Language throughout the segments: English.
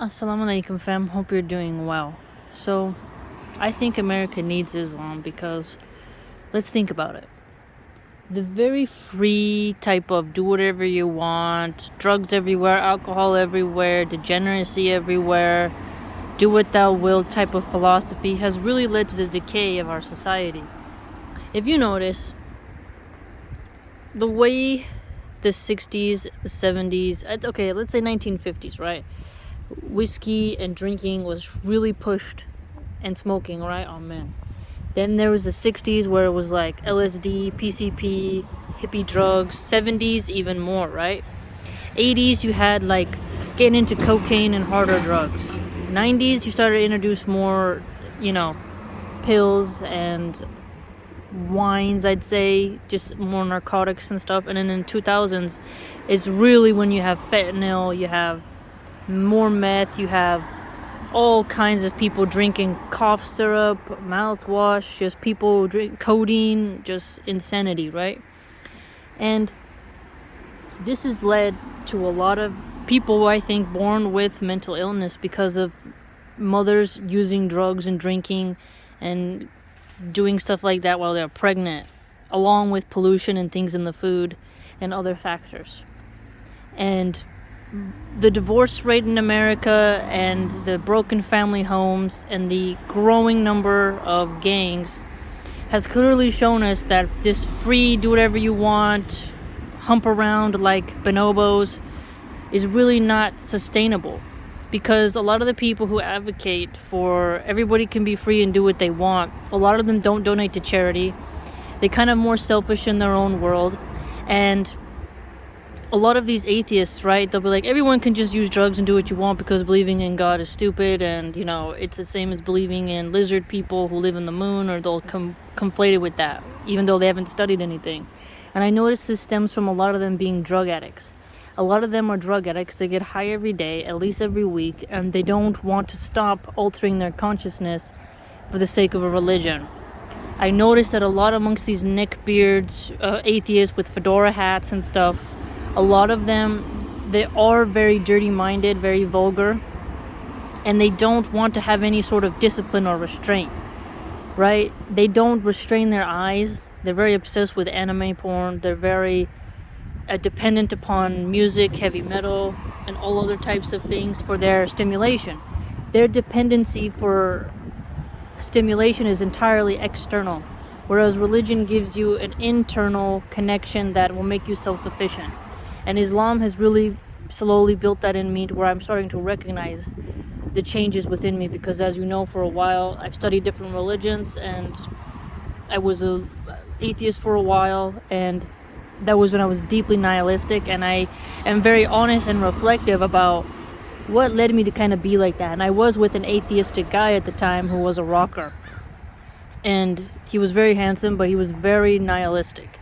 Assalamu alaikum, fam. Hope you're doing well. So, I think America needs Islam because let's think about it. The very free type of do whatever you want, drugs everywhere, alcohol everywhere, degeneracy everywhere, do what thou wilt type of philosophy has really led to the decay of our society. If you notice, the way the 60s, the 70s, okay, let's say 1950s, right? Whiskey and drinking was really pushed, and smoking, right? Oh man. Then there was the 60s where it was like LSD, PCP, hippie drugs. 70s even more, right? 80s you had like getting into cocaine and harder drugs. 90s you started to introduce more, pills and wines, I'd say, just more narcotics and stuff. And then in 2000s it's really when you have fentanyl, you have more meth, you have all kinds of people drinking cough syrup, mouthwash, just people drink codeine, just insanity, right? And this has led to a lot of people, I think, born with mental illness because of mothers using drugs and drinking and doing stuff like that while they're pregnant, along with pollution and things in the food and other factors. And the divorce rate in America and the broken family homes and the growing number of gangs has clearly shown us that this free, do whatever you want, hump around like bonobos is really not sustainable. Because a lot of the people who advocate for everybody can be free and do what they want, a lot of them don't donate to charity. They kind of more selfish in their own world. And a lot of these atheists, right, they'll be like, everyone can just use drugs and do what you want because believing in God is stupid, and it's the same as believing in lizard people who live in the moon, or they'll conflate it with that even though they haven't studied anything. And I notice this stems from a lot of them being drug addicts. A lot of them are drug addicts. They get high every day, at least every week, and they don't want to stop altering their consciousness for the sake of a religion. I noticed that a lot amongst these neckbeards, atheists with fedora hats and stuff, a lot of them, they are very dirty-minded, very vulgar, and they don't want to have any sort of discipline or restraint, right? They don't restrain their eyes. They're very obsessed with anime porn. They're very dependent upon music, heavy metal, and all other types of things for their stimulation. Their dependency for stimulation is entirely external, whereas religion gives you an internal connection that will make you self-sufficient. And Islam has really slowly built that in me to where I'm starting to recognize the changes within me, because as you know, for a while I've studied different religions, and I was an atheist for a while, and that was when I was deeply nihilistic, and I am very honest and reflective about what led me to kind of be like that. And I was with an atheistic guy at the time who was a rocker, and he was very handsome, but he was very nihilistic.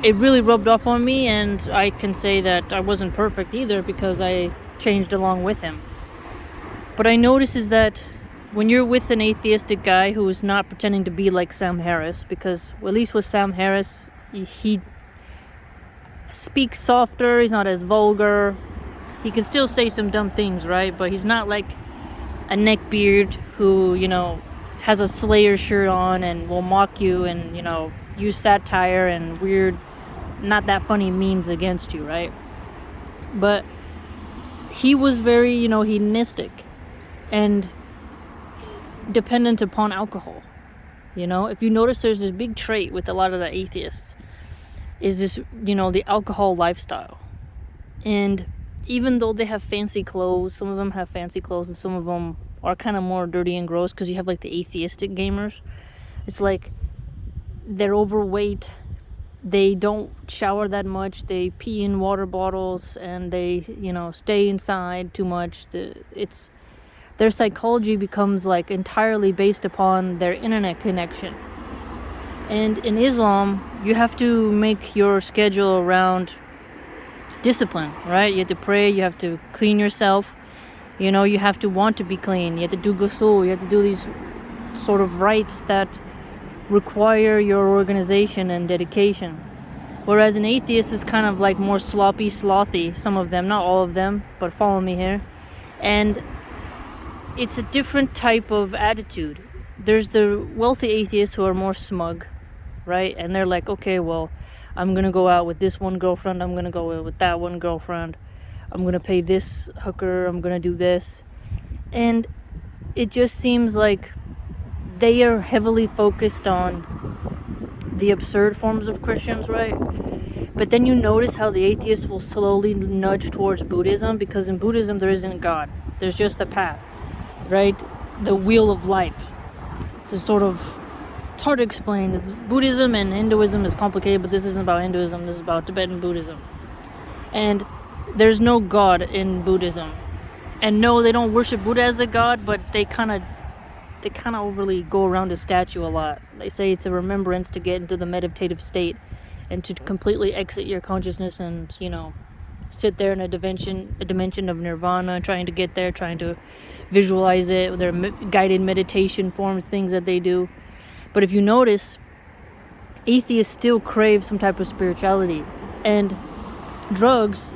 It really rubbed off on me, and I can say that I wasn't perfect either because I changed along with him. But I notice is that when you're with an atheistic guy who is not pretending to be like Sam Harris, because at least with Sam Harris, he speaks softer, he's not as vulgar, he can still say some dumb things, right? But he's not like a neckbeard who, has a Slayer shirt on and will mock you and, use satire and weird, not that funny memes against you, right? But he was very, hedonistic and dependent upon alcohol. If you notice, there's this big trait with a lot of the atheists is this, the alcohol lifestyle. And even though they have fancy clothes, some of them have fancy clothes and some of them are kind of more dirty and gross, because you have like the atheistic gamers. It's like they're overweight, they don't shower that much, they pee in water bottles, and they stay inside too much. Their psychology becomes like entirely based upon their internet connection. And in Islam, you have to make your schedule around discipline, right? You have to pray, you have to clean yourself, you have to want to be clean, you have to do ghusl, you have to do these sort of rites that require your organization and dedication. Whereas an atheist is kind of like more sloppy, slothy, some of them, not all of them, but follow me here. And it's a different type of attitude. There's the wealthy atheists who are more smug, right? And they're like, okay, well, I'm going to go out with this one girlfriend, I'm going to go out with that one girlfriend, I'm going to pay this hooker, I'm going to do this. And it just seems like they are heavily focused on the absurd forms of Christians, right? But then you notice how the atheists will slowly nudge towards Buddhism, because in Buddhism there isn't God. There's just a path, right? The wheel of life. It's a sort of, it's hard to explain. It's Buddhism and Hinduism is complicated, but this isn't about Hinduism. This is about Tibetan Buddhism. And there's no God in Buddhism. And no, they don't worship Buddha as a god, but they kind of overly go around his statue a lot. They say it's a remembrance to get into the meditative state and to completely exit your consciousness and, sit there in a dimension of nirvana, trying to get there, trying to visualize it with their guided meditation forms, things that they do. But if you notice, atheists still crave some type of spirituality, and drugs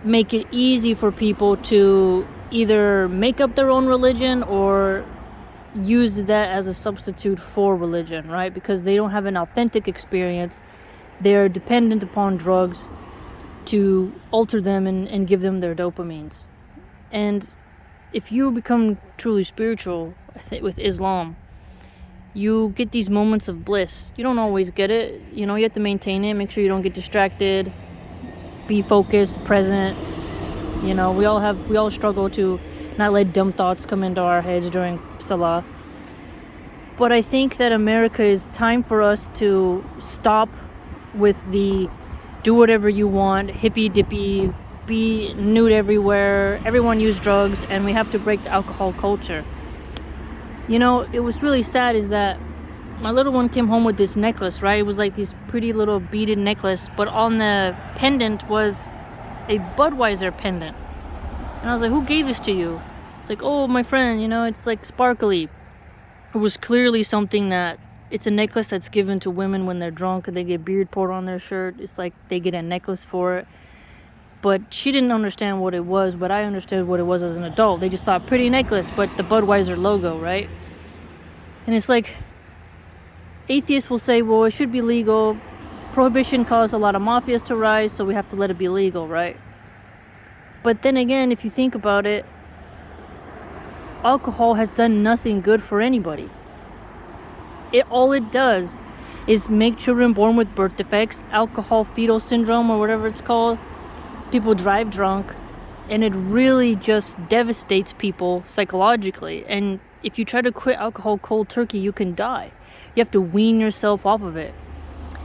make it easy for people to either make up their own religion or use that as a substitute for religion, right? Because they don't have an authentic experience. They're dependent upon drugs to alter them and give them their dopamines. And if you become truly spiritual, I think with Islam, you get these moments of bliss. You don't always get it. You have to maintain it. Make sure you don't get distracted. Be focused, present. We all struggle to not let dumb thoughts come into our heads during Salah. But I think that America is time for us to stop with the do whatever you want, hippy dippy, be nude everywhere, everyone use drugs, and we have to break the alcohol culture. It was really sad is that my little one came home with this necklace, right? It was like this pretty little beaded necklace, but on the pendant was a Budweiser pendant. And I was like, who gave this to you? It's like, oh, my friend, it's like sparkly. It was clearly something that, it's a necklace that's given to women when they're drunk and they get beard poured on their shirt. It's like they get a necklace for it. But she didn't understand what it was, but I understood what it was as an adult. They just thought, pretty necklace, but the Budweiser logo, right? And it's like, atheists will say, well, it should be legal. Prohibition caused a lot of mafias to rise, so we have to let it be legal, right? But then again, if you think about it, alcohol has done nothing good for anybody. All it does is make children born with birth defects, alcohol fetal syndrome or whatever it's called. People drive drunk, and it really just devastates people psychologically. And if you try to quit alcohol cold turkey, you can die. You have to wean yourself off of it.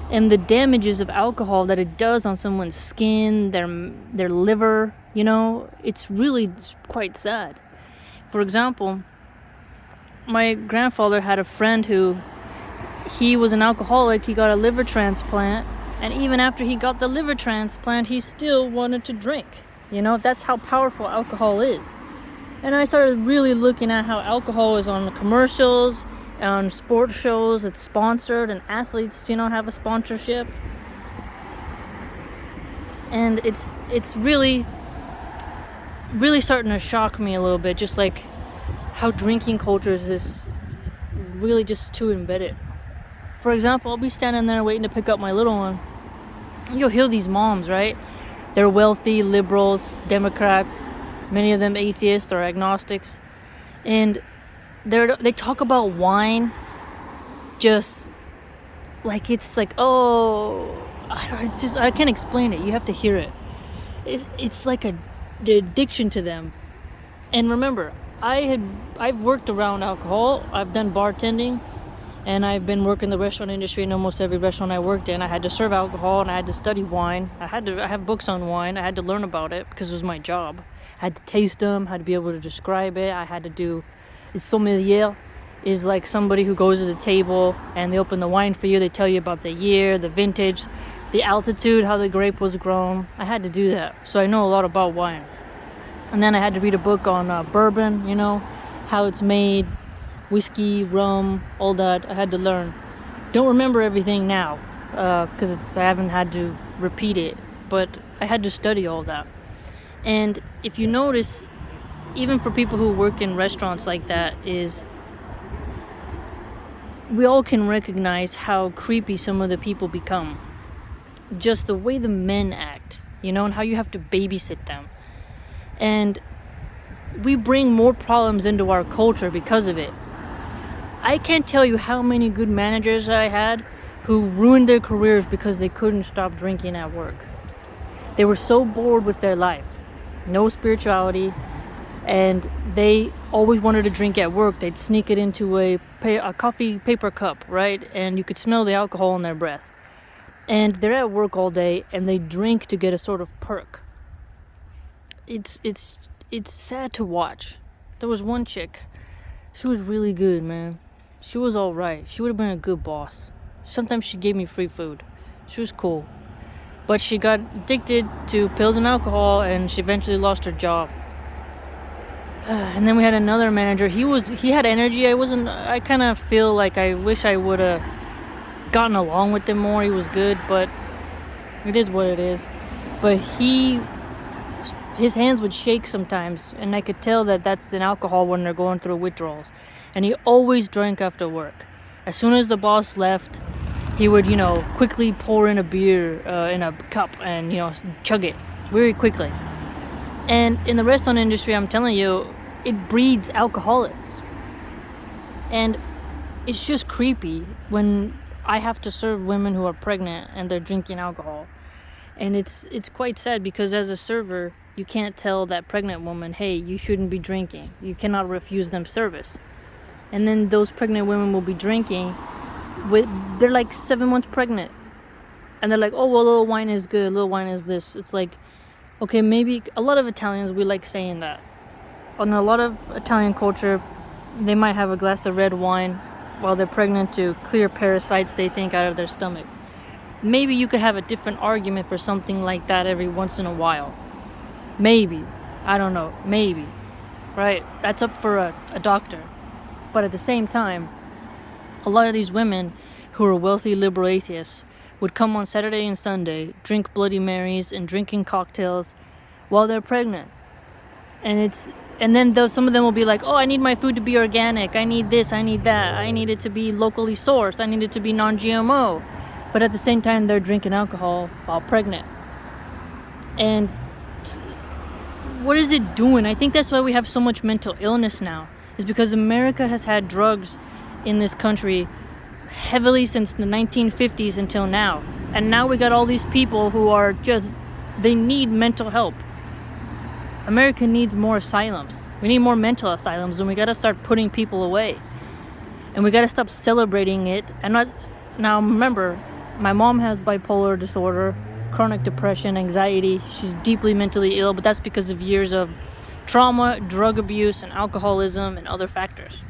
And the damages of alcohol that it does on someone's skin, their liver, it's quite sad. For example, my grandfather had a friend who, he was an alcoholic. He got a liver transplant, and even after he got the liver transplant, he still wanted to drink. That's how powerful alcohol is. And I started really looking at how alcohol is on the commercials, on sports shows. It's sponsored, and athletes, have a sponsorship. And it's really starting to shock me a little bit, just like how drinking culture is this really just too embedded. For example, I'll be standing there waiting to pick up my little one. You'll hear these moms, right? They're wealthy, liberals, Democrats, many of them atheists or agnostics. And they talk about wine just like it's like, oh, I can't explain it. You have to hear it. It's like the addiction to them. And remember, I've worked around alcohol. I've done bartending, and I've been working the restaurant industry. In almost every restaurant I worked in, I had to serve alcohol, and I had to study wine. I have books on wine. I had to learn about it because it was my job. I had to taste them, had to be able to describe it. I had to do, sommelier is like somebody who goes to the table and they open the wine for you. They tell you about the year, the vintage, the altitude, how the grape was grown. I had to do that, so I know a lot about wine. And then I had to read a book on bourbon, how it's made, whiskey, rum, all that. I had to learn. Don't remember everything now, because I haven't had to repeat it, but I had to study all that. And if you notice, even for people who work in restaurants like that, is we all can recognize how creepy some of the people become. Just the way the men act, and how you have to babysit them. And we bring more problems into our culture because of it. I can't tell you how many good managers I had who ruined their careers because they couldn't stop drinking at work. They were so bored with their life, no spirituality, and they always wanted to drink at work. They'd sneak it into a coffee paper cup, right? And you could smell the alcohol in their breath. And they're at work all day, and they drink to get a sort of perk. It's sad to watch. There was one chick. She was really good, man. She was all right. She would have been a good boss. Sometimes she gave me free food. She was cool. But she got addicted to pills and alcohol, and she eventually lost her job. And then we had another manager. He had energy. I kind of feel like I wish I would have gotten along with him more. He was good, but it is what it is. But his hands would shake sometimes, and I could tell that that's an alcohol when they're going through withdrawals. And he always drank after work. As soon as the boss left, he would, quickly pour in a beer in a cup and, chug it very quickly. And in the restaurant industry, I'm telling you, it breeds alcoholics. And it's just creepy when I have to serve women who are pregnant and they're drinking alcohol. And it's quite sad because as a server, you can't tell that pregnant woman, hey, you shouldn't be drinking. You cannot refuse them service. And then those pregnant women will be drinking. They're like 7 months pregnant. And they're like, oh, well, a little wine is good. A little wine is this. It's like, okay, maybe a lot of Italians, we like saying that. In a lot of Italian culture, they might have a glass of red wine while they're pregnant to clear parasites they think out of their stomach. Maybe you could have a different argument for something like that every once in a while. Maybe. I don't know. Maybe. Right? That's up for a doctor. But at the same time, a lot of these women who are wealthy liberal atheists would come on Saturday and Sunday, drink Bloody Marys and drinking cocktails while they're pregnant. And then some of them will be like, oh, I need my food to be organic. I need this, I need that. I need it to be locally sourced. I need it to be non-GMO. But at the same time, they're drinking alcohol while pregnant. And what is it doing? I think that's why we have so much mental illness now. Is because America has had drugs in this country heavily since the 1950s until now. And now we got all these people who are they need mental help. America needs more asylums. We need more mental asylums, and we got to start putting people away. And we got to stop celebrating it. Now remember, my mom has bipolar disorder, chronic depression, anxiety. She's deeply mentally ill, but that's because of years of trauma, drug abuse, and alcoholism, and other factors.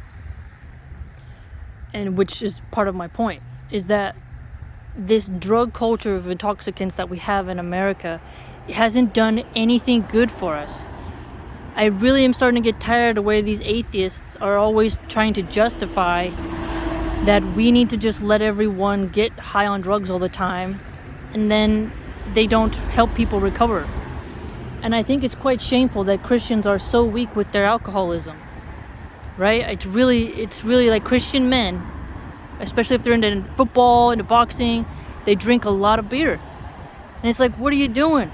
And which is part of my point, is that this drug culture of intoxicants that we have in America, it hasn't done anything good for us. I really am starting to get tired of the way these atheists are always trying to justify that we need to just let everyone get high on drugs all the time, and then they don't help people recover. And I think it's quite shameful that Christians are so weak with their alcoholism, right? It's really like Christian men, especially if they're into football, into boxing, they drink a lot of beer. And it's like, what are you doing?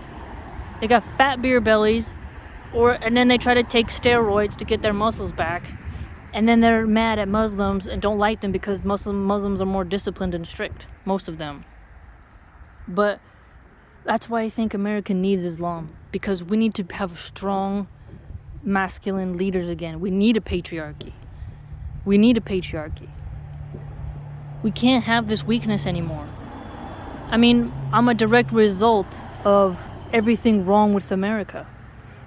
They got fat beer bellies, and then they try to take steroids to get their muscles back. And then they're mad at Muslims and don't like them because Muslims are more disciplined and strict, most of them. But that's why I think America needs Islam, because we need to have strong masculine leaders again. We need a patriarchy. We can't have this weakness anymore. I mean, I'm a direct result of everything wrong with America.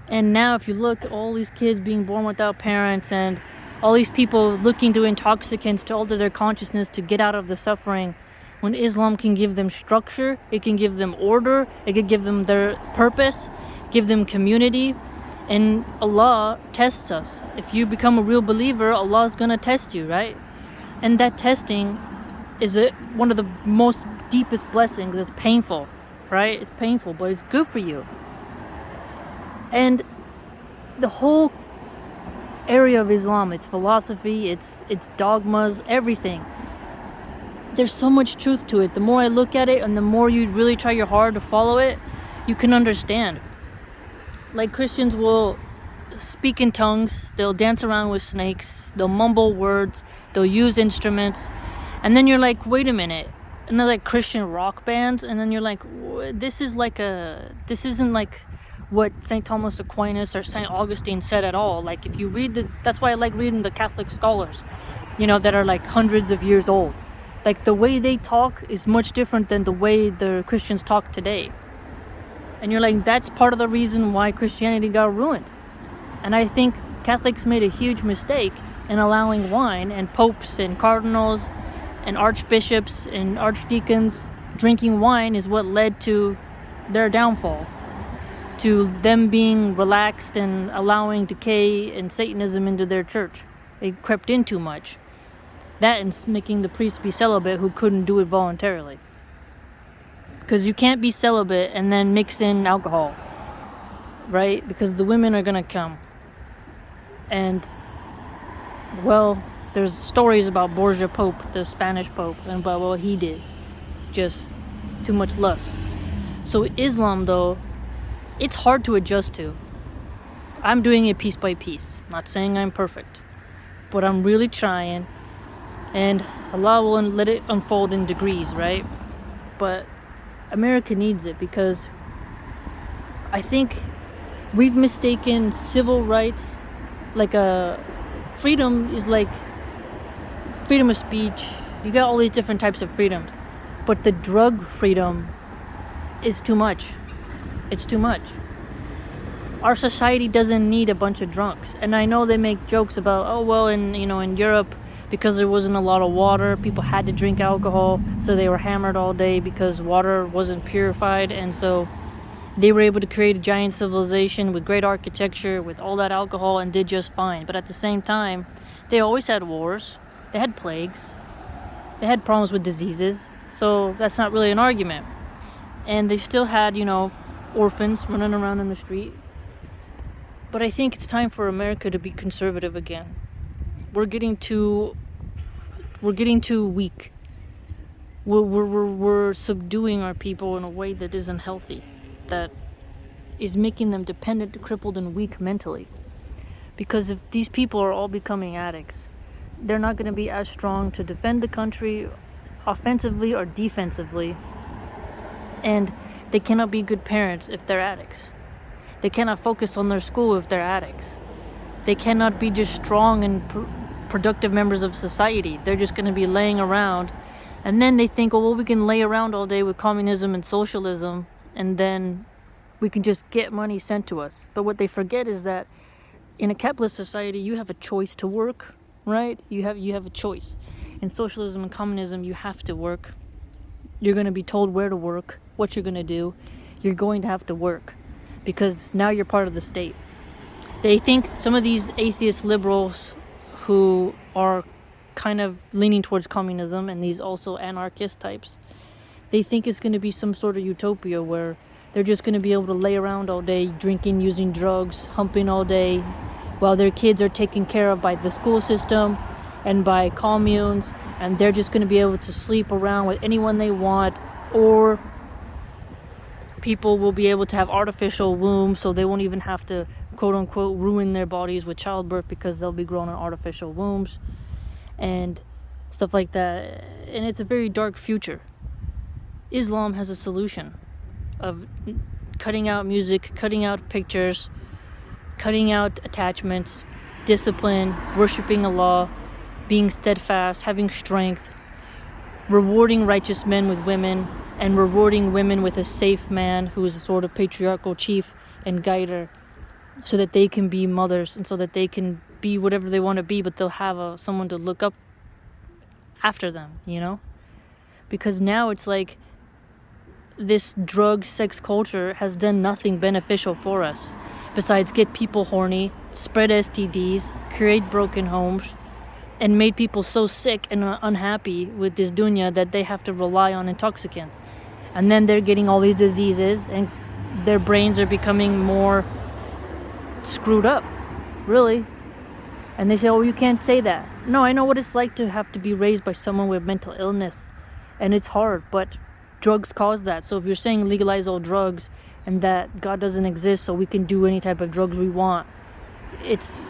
And now if you look at all these kids being born without parents and all these people looking to intoxicants to alter their consciousness to get out of the suffering, when Islam can give them structure, it can give them order, it can give them their purpose, give them community. And Allah tests us. If you become a real believer, Allah is going to test you, right? And that testing is one of the most deepest blessings. It's painful, right? It's painful, but it's good for you. And the whole area of Islam, its philosophy, its dogmas, everything, there's so much truth to it. The more I look at it and the more you really try your hard to follow it, you can understand. Like, Christians will speak in tongues, they'll dance around with snakes, they'll mumble words, they'll use instruments, and then you're like, wait a minute. And they're like Christian rock bands, and then you're like, this isn't like what St. Thomas Aquinas or St. Augustine said at all. Like, if you read that's why I like reading the Catholic scholars, that are like hundreds of years old. Like, the way they talk is much different than the way the Christians talk today. And you're like, that's part of the reason why Christianity got ruined. And I think Catholics made a huge mistake in allowing wine, and popes and cardinals and archbishops and archdeacons drinking wine is what led to their downfall, to them being relaxed and allowing decay and Satanism into their church. It crept in too much. That and making the priests be celibate who couldn't do it voluntarily. Because you can't be celibate and then mix in alcohol, right? Because the women are going to come. And, well, there's stories about Borgia Pope, the Spanish Pope, and about what he did. Just too much lust. So Islam, though, it's hard to adjust to. I'm doing it piece by piece. Not saying I'm perfect. But I'm really trying. And Allah will let it unfold in degrees, right? But America needs it, because I think we've mistaken civil rights, like freedom is like freedom of speech. You got all these different types of freedoms, but the drug freedom is too much. It's too much. Our society doesn't need a bunch of drunks. And I know they make jokes about, oh well, in Europe, because there wasn't a lot of water, people had to drink alcohol, so they were hammered all day because water wasn't purified, and so they were able to create a giant civilization with great architecture, with all that alcohol, and did just fine. But at the same time, they always had wars, they had plagues, they had problems with diseases, so that's not really an argument. And they still had, orphans running around in the street. But I think it's time for America to be conservative again. We're getting too weak. We're subduing our people in a way that isn't healthy, that is making them dependent, crippled, and weak mentally. Because if these people are all becoming addicts, they're not going to be as strong to defend the country offensively or defensively. And they cannot be good parents if they're addicts. They cannot focus on their school if they're addicts. They cannot be just strong and productive members of society. They're just going to be laying around. And then they think, oh, well, we can lay around all day with communism and socialism, and then we can just get money sent to us. But what they forget is that in a capitalist society, you have a choice to work, right? You have a choice. In socialism and communism, you have to work. You're going to be told where to work, what you're going to do. You're going to have to work, because now you're part of the state. They think some of these atheist liberals who are kind of leaning towards communism, and these also anarchist types, they think it's going to be some sort of utopia where they're just going to be able to lay around all day, drinking, using drugs, humping all day, while their kids are taken care of by the school system and by communes, and they're just going to be able to sleep around with anyone they want, or people will be able to have artificial wombs, so they won't even have to, quote unquote, ruin their bodies with childbirth, because they'll be grown in artificial wombs and stuff like that. And it's a very dark future. Islam has a solution of cutting out music, cutting out pictures, cutting out attachments, discipline, worshiping Allah, being steadfast, having strength, rewarding righteous men with women, and rewarding women with a safe man who is a sort of patriarchal chief and guider, so that they can be mothers and so that they can be whatever they want to be, but they'll have someone to look up after them, Because now it's like this drug sex culture has done nothing beneficial for us besides get people horny, spread STDs, create broken homes, and made people so sick and unhappy with this dunya that they have to rely on intoxicants. And then they're getting all these diseases, and their brains are becoming more screwed up, really. And they say, oh, you can't say that. No, I know what it's like to have to be raised by someone with mental illness, and it's hard, but drugs cause that. So if you're saying legalize all drugs and that God doesn't exist so we can do any type of drugs we want, it's,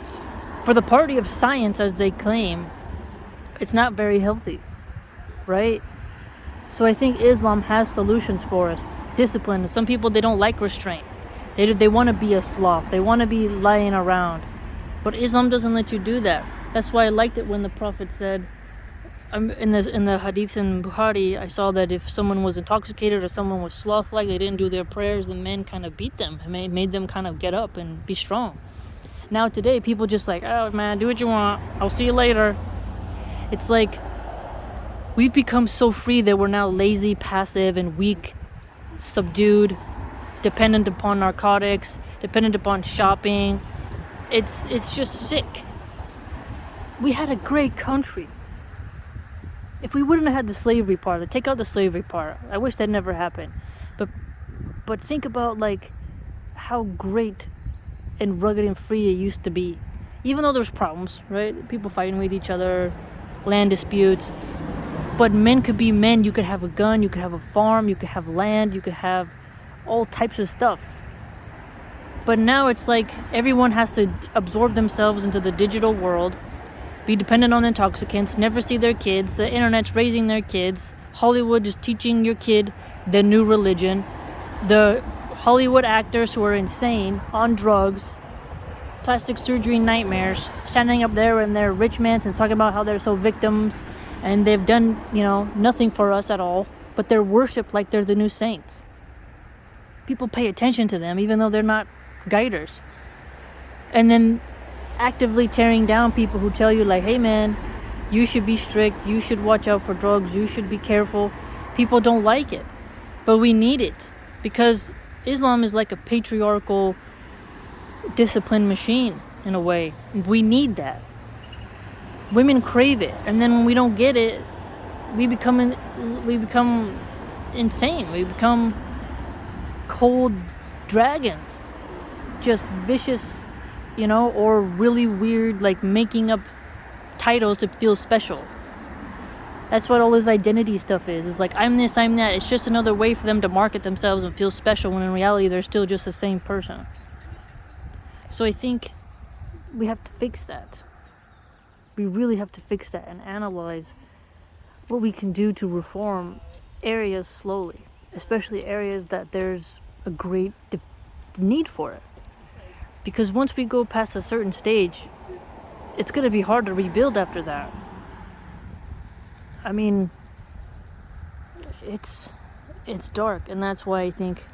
for the party of science as they claim, it's not very healthy, right? So I think Islam has solutions for us. Discipline. Some people, they don't like restraint. They want to be a sloth. They want to be lying around. But Islam doesn't let you do that. That's why I liked it when the Prophet said, in the hadith in Bukhari, I saw that if someone was intoxicated or someone was sloth-like, they didn't do their prayers, the men kind of beat them. It made them kind of get up and be strong. Now today, people just like, oh man, do what you want. I'll see you later. It's like, we've become so free that we're now lazy, passive, and weak, subdued, dependent upon narcotics, dependent upon shopping. It's just sick. We had a great country. If we wouldn't have had the slavery part, take out the slavery part. I wish that never happened. But think about like how great and rugged and free it used to be. Even though there's problems, right? People fighting with each other, land disputes. But men could be men. You could have a gun, you could have a farm, you could have land, you could have all types of stuff. But now it's like everyone has to absorb themselves into the digital world, be dependent on intoxicants, never see their kids. The internet's raising their kids. Hollywood is teaching your kid the new religion. The Hollywood actors who are insane, on drugs, plastic surgery nightmares, standing up there in their rich mansions and talking about how they're so victims and they've done, nothing for us at all, but they're worshipped like they're the new saints. People pay attention to them even though they're not guiders. And then actively tearing down people who tell you like, hey man, you should be strict, you should watch out for drugs, you should be careful. People don't like it, but we need it because Islam is like a patriarchal discipline machine in a way. We need that. Women crave it, and then when we don't get it, we become insane. We become cold dragons, just vicious, or really weird, like making up titles to feel special. That's what all this identity stuff is. It's like, I'm this, I'm that. It's just another way for them to market themselves and feel special when in reality they're still just the same person. So I think we have to fix that. We really have to fix that and analyze what we can do to reform areas slowly, especially areas that there's a great need for it. Because once we go past a certain stage, it's going to be hard to rebuild after that. I mean, it's dark, and that's why I think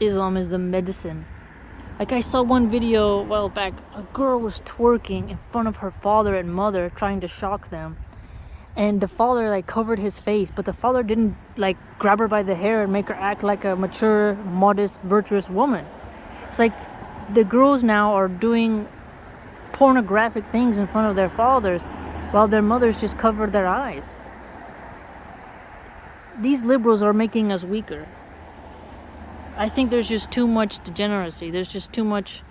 Islam is the medicine. Like, I saw one video a while back, a girl was twerking in front of her father and mother, trying to shock them. And the father, covered his face, but the father didn't, grab her by the hair and make her act like a mature, modest, virtuous woman. It's like the girls now are doing pornographic things in front of their fathers, while their mothers just covered their eyes. These liberals are making us weaker. I think there's just too much degeneracy. There's just too much.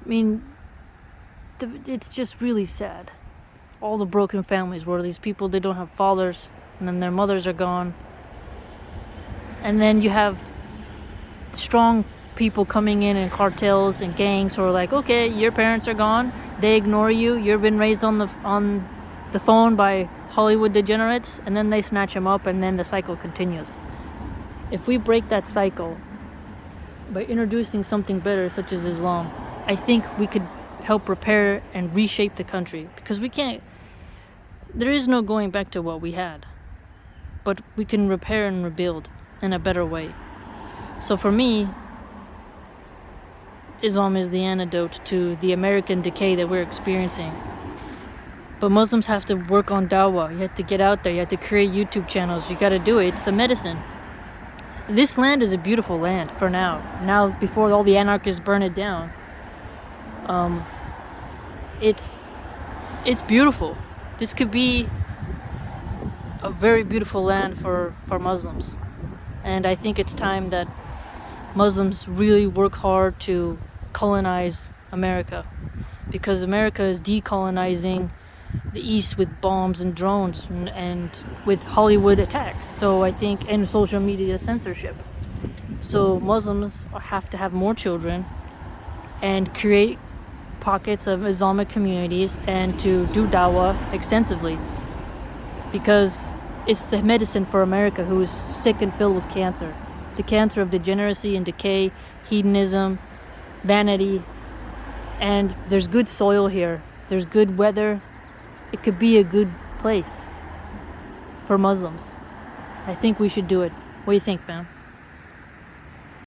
I mean, it's just really sad. All the broken families where these people, they don't have fathers, and then their mothers are gone. And then you have strong people coming in cartels and gangs who are like, okay, your parents are gone. They ignore you. You've been raised on the phone by Hollywood degenerates, and then they snatch them up, and then the cycle continues. If we break that cycle by introducing something better, such as Islam, I think we could help repair and reshape the country. Because there is no going back to what we had. But we can repair and rebuild in a better way. So for me, Islam is the antidote to the American decay that we're experiencing. But Muslims have to work on dawah. You have to get out there. You have to create YouTube channels. You got to do it. It's the medicine. This land is a beautiful land for now. Now, before all the anarchists burn it down. It's it's beautiful. This could be a very beautiful land for Muslims. And I think it's time that Muslims really work hard to colonize America, because America is decolonizing the East with bombs and drones and with Hollywood attacks. So I think, and social media censorship. So Muslims have to have more children and create pockets of Islamic communities and to do dawah extensively, because it's the medicine for America, who is sick and filled with cancer. The cancer of degeneracy and decay, hedonism, vanity. And there's good soil here. There's good weather. It could be a good place for Muslims. I think we should do it. What do you think, man?